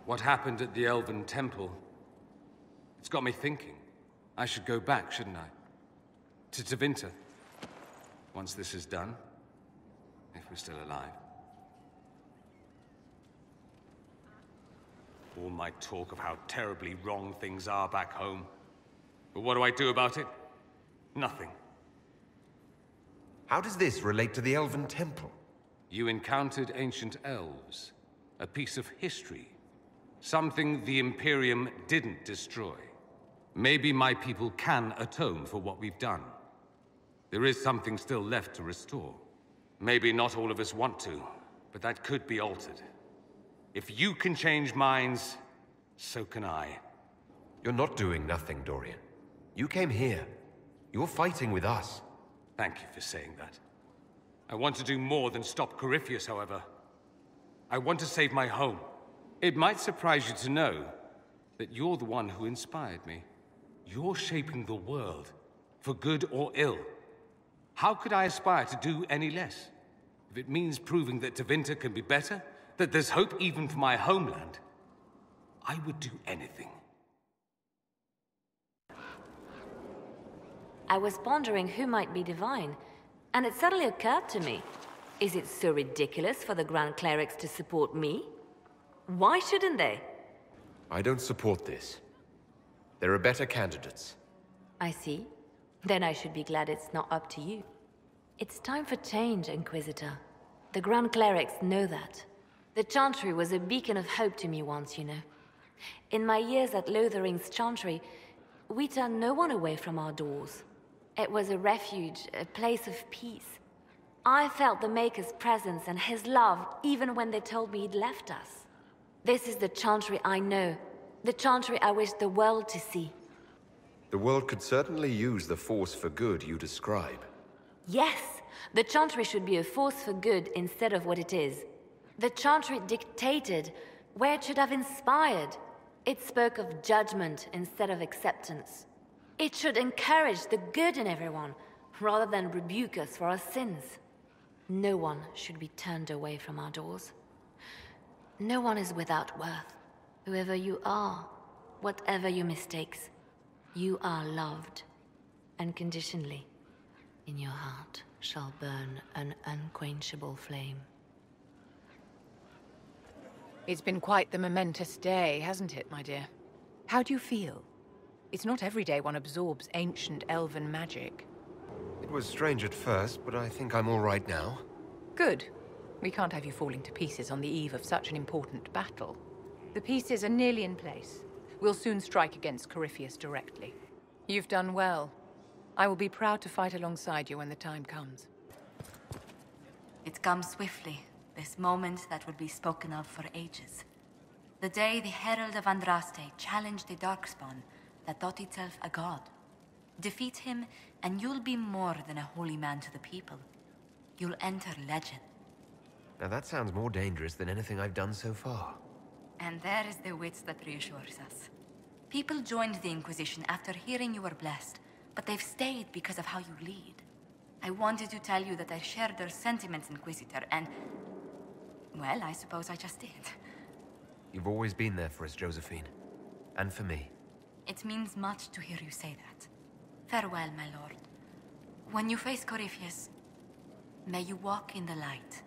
What happened at the Elven Temple? It's got me thinking. I should go back, shouldn't I? To Tevinter. Once this is done. If we're still alive. All my talk of how terribly wrong things are back home. But what do I do about it? Nothing. How does this relate to the Elven Temple? You encountered ancient elves. A piece of history. Something the Imperium didn't destroy. Maybe my people can atone for what we've done. There is something still left to restore. Maybe not all of us want to, but that could be altered. If you can change minds, so can I. You're not doing nothing, Dorian. You came here. You're fighting with us. Thank you for saying that. I want to do more than stop Corypheus, however. I want to save my home. It might surprise you to know that you're the one who inspired me. You're shaping the world, for good or ill. How could I aspire to do any less? If it means proving that Tevinter can be better, that there's hope even for my homeland, I would do anything. I was pondering who might be divine, and it suddenly occurred to me. Is it so ridiculous for the Grand Clerics to support me? Why shouldn't they? I don't support this. There are better candidates. I see. Then I should be glad it's not up to you. It's time for change, Inquisitor. The Grand Clerics know that. The Chantry was a beacon of hope to me once, you know. In my years at Lothering's Chantry, we turned no one away from our doors. It was a refuge, a place of peace. I felt the Maker's presence and his love even when they told me he'd left us. This is the Chantry I know. The Chantry I wish the world to see. The world could certainly use the force for good you describe. Yes! The Chantry should be a force for good instead of what it is. The Chantry dictated where it should have inspired. It spoke of judgment instead of acceptance. It should encourage the good in everyone, rather than rebuke us for our sins. No one should be turned away from our doors. No one is without worth. Whoever you are, whatever your mistakes, you are loved, unconditionally. In your heart shall burn an unquenchable flame. It's been quite the momentous day, hasn't it, my dear? How do you feel? It's not every day one absorbs ancient elven magic. It was strange at first, but I think I'm all right now. Good. We can't have you falling to pieces on the eve of such an important battle. The pieces are nearly in place. We'll soon strike against Corypheus directly. You've done well. I will be proud to fight alongside you when the time comes. It comes swiftly, this moment that will be spoken of for ages. The day the Herald of Andraste challenged the Darkspawn that thought itself a god. Defeat him, and you'll be more than a holy man to the people. You'll enter legend. Now that sounds more dangerous than anything I've done so far. And there is the wit that reassures us. People joined the Inquisition after hearing you were blessed, but they've stayed because of how you lead. I wanted to tell you that I shared their sentiments, Inquisitor, and... well, I suppose I just did. You've always been there for us, Josephine. And for me. It means much to hear you say that. Farewell, my lord. When you face Corypheus, may you walk in the light.